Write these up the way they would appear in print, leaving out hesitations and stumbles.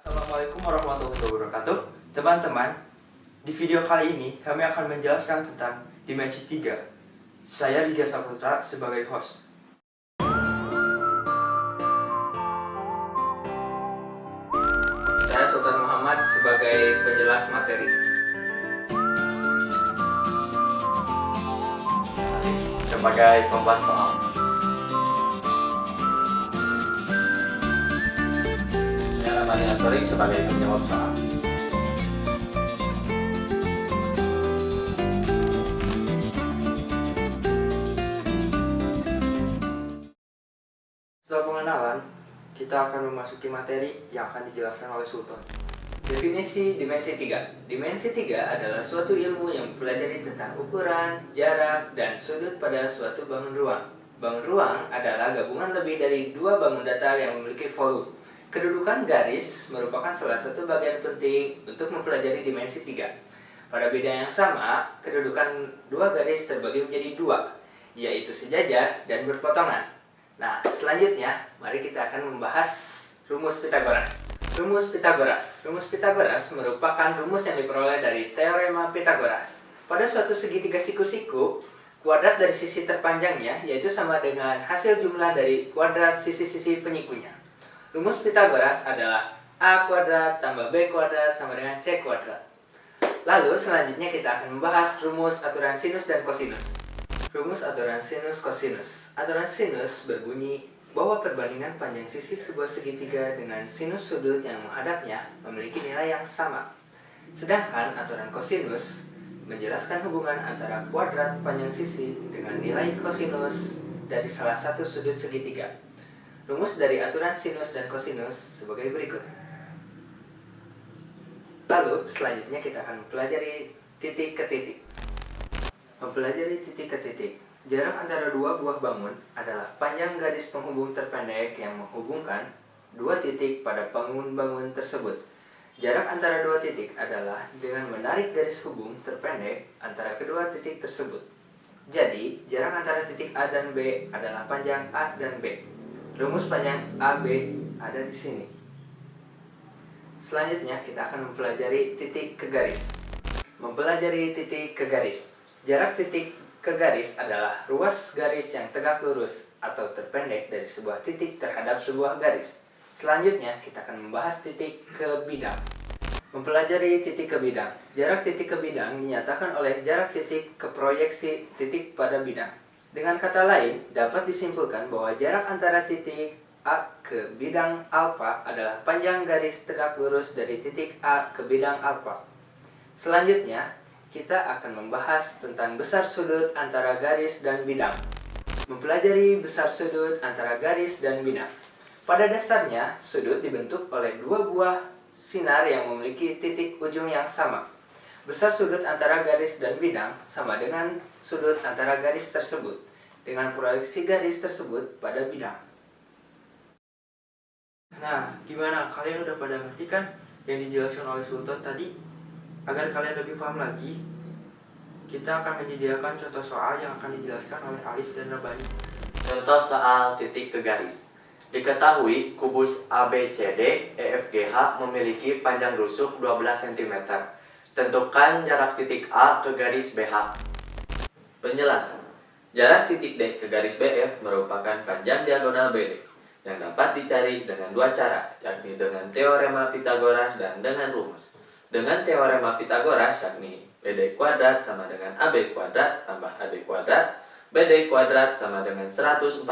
Assalamualaikum warahmatullahi wabarakatuh. Teman-teman, di video kali ini kami akan menjelaskan tentang dimensi 3. Saya Rizky Saputra sebagai host. Saya Sultan Muhammad sebagai penjelas materi. Sebagai pembuat soal. Saya Ramadi Ansori sebagai penjawab soal. Setelah pengenalan, kita akan memasuki materi yang akan dijelaskan oleh Sultan. Definisi dimensi 3. Dimensi 3 adalah suatu ilmu yang mempelajari tentang ukuran, jarak, dan sudut pada suatu bangun ruang. Bangun ruang adalah gabungan lebih dari dua bangun datar yang memiliki volume. Kedudukan garis merupakan salah satu bagian penting untuk mempelajari dimensi 3. Pada bidang yang sama, kedudukan dua garis terbagi menjadi dua, yaitu sejajar dan berpotongan. Nah, selanjutnya, mari kita akan membahas rumus Pitagoras. Rumus Pitagoras. Rumus Pitagoras merupakan rumus yang diperoleh dari teorema Pitagoras. Pada suatu segitiga siku-siku, kuadrat dari sisi terpanjangnya yaitu sama dengan hasil jumlah dari kuadrat sisi-sisi penyikunya. Rumus Pitagoras adalah A kuadrat tambah B kuadrat sama dengan C kuadrat. Lalu selanjutnya kita akan membahas rumus aturan sinus dan kosinus. Rumus aturan sinus kosinus. Aturan sinus berbunyi bahwa perbandingan panjang sisi sebuah segitiga dengan sinus sudut yang menghadapnya memiliki nilai yang sama. Sedangkan aturan kosinus menjelaskan hubungan antara kuadrat panjang sisi dengan nilai kosinus dari salah satu sudut segitiga. Rumus dari aturan sinus dan kosinus sebagai berikut. Lalu selanjutnya kita akan mempelajari titik ke titik. Mempelajari titik ke titik. Jarak antara dua buah bangun adalah panjang garis penghubung terpendek yang menghubungkan dua titik pada bangun-bangun tersebut. Jarak antara dua titik adalah dengan menarik garis hubung terpendek antara kedua titik tersebut. Jadi, jarak antara titik A dan B adalah panjang A dan B. Rumus panjang AB ada di sini. Selanjutnya, kita akan mempelajari titik ke garis. Mempelajari titik ke garis. Jarak titik ke garis adalah ruas garis yang tegak lurus atau terpendek dari sebuah titik terhadap sebuah garis. Selanjutnya, kita akan membahas titik ke bidang. Mempelajari titik ke bidang. Jarak titik ke bidang dinyatakan oleh jarak titik ke proyeksi titik pada bidang. Dengan kata lain, dapat disimpulkan bahwa jarak antara titik A ke bidang alfa adalah panjang garis tegak lurus dari titik A ke bidang alfa. Selanjutnya, kita akan membahas tentang besar sudut antara garis dan bidang. Mempelajari besar sudut antara garis dan bidang. Pada dasarnya, sudut dibentuk oleh dua buah sinar yang memiliki titik ujung yang sama. Besar sudut antara garis dan bidang sama dengan sudut antara garis tersebut, dengan proyeksi garis tersebut pada bidang. Nah, gimana? Kalian udah pada ngerti kan yang dijelaskan oleh Sultan tadi? Agar kalian lebih paham lagi, kita akan menyediakan contoh soal yang akan dijelaskan oleh Alif dan Rabani. Contoh soal titik ke garis. Diketahui kubus ABCD EFGH memiliki panjang rusuk 12 cm. Tentukan jarak titik A ke garis BH. Penjelasan. Jarak titik D ke garis BF merupakan panjang diagonal BD yang dapat dicari dengan dua cara, yakni dengan teorema Pitagoras dan dengan rumus. Dengan teorema Pitagoras, yakni BD kuadrat sama dengan AB kuadrat tambah AD kuadrat, BD kuadrat sama dengan 144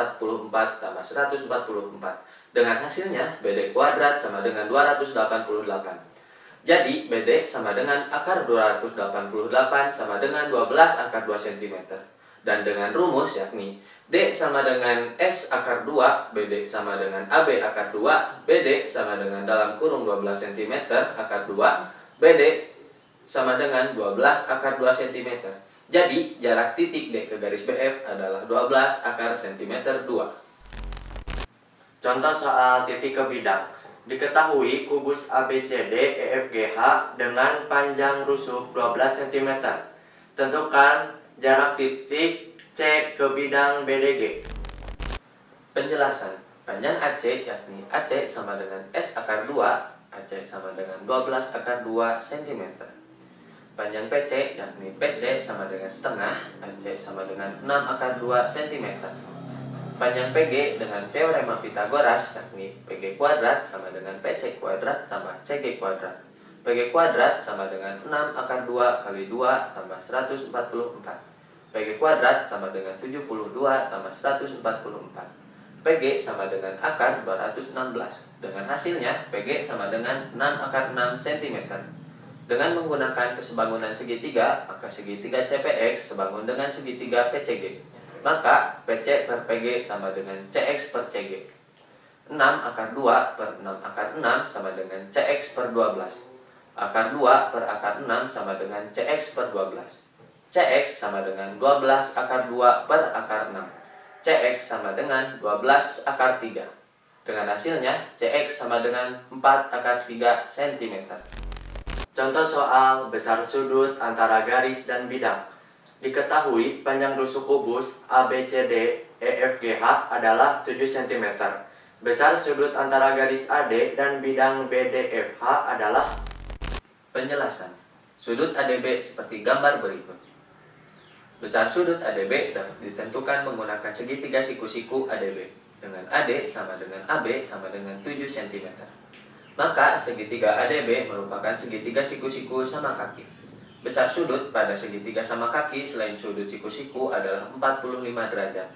tambah 144. Dengan hasilnya, BD kuadrat sama dengan 288. Jadi, BD sama dengan akar 288 sama dengan 12 akar 2 cm. Dan dengan rumus, yakni D sama dengan S akar 2, BD sama dengan AB akar 2, BD sama dengan dalam kurung 12 cm akar 2, BD sama dengan 12 akar 2 cm. Jadi, jarak titik D ke garis BF adalah 12 akar cm 2. Contoh soal titik ke bidang. Diketahui kubus ABCD EFGH dengan panjang rusuk 12 cm. Tentukan jarak titik C ke bidang BDG. Penjelasan. Panjang AC yakni AC sama dengan S akar 2 AC sama dengan 12 akar 2 cm. Panjang PC yakni PC sama dengan setengah, AC sama dengan 6 akar 2 cm. Panjang PG dengan teorema Pitagoras yakni PG kuadrat sama dengan PC kuadrat tambah CG kuadrat. PG kuadrat sama dengan 6 akar 2 kali 2 tambah 144. PG kuadrat sama dengan 72 tambah 144. PG sama dengan akar 216. Dengan hasilnya PG sama dengan 6 akar 6 cm. Dengan menggunakan kesebangunan segitiga, maka segitiga CPX sebangun dengan segitiga PCG. Maka PC per PG sama dengan CX per CG. 6 akar 2 per 6 akar 6 sama dengan CX per 12. Akar 2 per akar 6 sama dengan CX per 12. CX sama dengan 12 akar 2 per akar 6. CX sama dengan 12 akar 3. Dengan hasilnya, CX sama dengan 4 akar 3 cm. Contoh soal besar sudut antara garis dan bidang. Diketahui panjang rusuk kubus ABCD EFGH adalah 7 cm. Besar sudut antara garis AD dan bidang BDFH adalah. Penjelasan. Sudut ADB seperti gambar berikut. Besar sudut ADB dapat ditentukan menggunakan segitiga siku-siku ADB dengan AD sama dengan AB sama dengan 7 cm. Maka segitiga ADB merupakan segitiga siku-siku sama kaki. Besar sudut pada segitiga sama kaki selain sudut siku-siku adalah 45 derajat.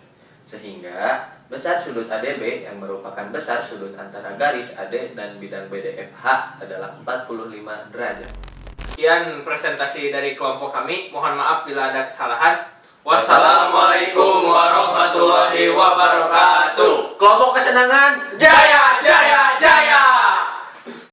Sehingga besar sudut ADB yang merupakan besar sudut antara garis AD dan bidang BDFH adalah 45 derajat. Sekian presentasi dari kelompok kami. Mohon maaf bila ada kesalahan. Wassalamualaikum warahmatullahi wabarakatuh. Kelompok kesenangan Jaya!